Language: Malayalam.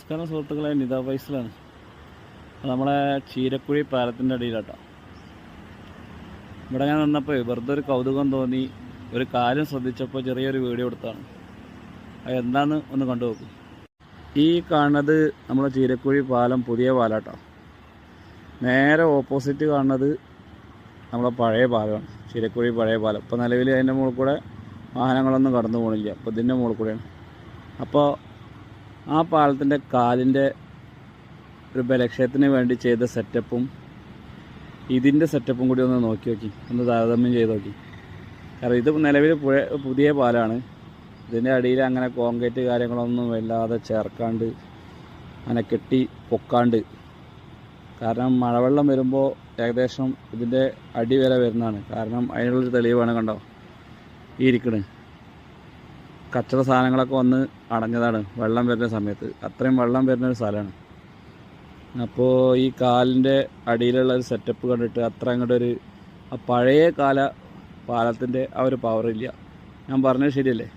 നമസ്കാരം സുഹൃത്തുക്കളെ, നിത ഫൈസലാണ്. നമ്മളെ ചീരക്കുഴി പാലത്തിൻ്റെ അടിയിലാട്ടോ. ഇവിടെ ഞാൻ നിന്നപ്പോൾ വെറുതെ ഒരു കൗതുകം തോന്നി, ഒരു കാര്യം ശ്രദ്ധിച്ചപ്പോൾ ചെറിയൊരു വീഡിയോ എടുത്താണ്. അത് എന്താണെന്ന് ഒന്ന് കണ്ടു നോക്കും. ഈ കാണുന്നത് നമ്മളെ ചീരക്കുഴി പാലം, പുതിയ പാലാട്ടോ. നേരെ ഓപ്പോസിറ്റ് കാണുന്നത് നമ്മളെ പഴയ പാലമാണ്, ചീരക്കുഴി പഴയ പാലം. ഇപ്പോൾ നിലവിൽ അതിൻ്റെ മുകളിൽ കൂടെ വാഹനങ്ങളൊന്നും കടന്നു പോകണില്ല, അപ്പോൾ ഇതിൻ്റെ മുകളിൽ കൂടെയാണ്. അപ്പോൾ ആ പാലത്തിൻ്റെ കാലിൻ്റെ ഒരു ബലക്ഷയത്തിന് വേണ്ടി ചെയ്ത സെറ്റപ്പും ഇതിൻ്റെ സെറ്റപ്പും കൂടി ഒന്ന് നോക്കി നോക്കി, ഒന്ന് താരതമ്യം ചെയ്ത് നോക്കി. കാരണം ഇത് നിലവിൽ പുതിയ പാലാണ്. ഇതിൻ്റെ അടിയിൽ അങ്ങനെ കോൺക്രീറ്റ് കാര്യങ്ങളൊന്നും വല്ലാതെ ചേർക്കാണ്ട്, അങ്ങനെ കെട്ടി പൊക്കാണ്ട്. കാരണം മഴവെള്ളം വരുമ്പോൾ ഏകദേശം ഇതിൻ്റെ അടി വരെ വരുന്നതാണ്. കാരണം അതിനുള്ളൊരു തെളിവാണ്, കണ്ടോ ഈ ഇരിക്കണ്. കച്ചറ സാധനങ്ങളൊക്കെ വന്ന് അടഞ്ഞതാണ് വെള്ളം വരുന്ന സമയത്ത്. അത്രയും വെള്ളം വരുന്നൊരു സ്ഥലമാണ്. അപ്പോൾ ഈ കാലിൻ്റെ അടിയിലുള്ള ഒരു സെറ്റപ്പ് കണ്ടിട്ട് അത്ര അങ്ങോട്ടൊരു പഴയ കാല പാലത്തിൻ്റെ ആ ഒരു പവറില്ല. ഞാൻ പറഞ്ഞത് ശരിയല്ലേ?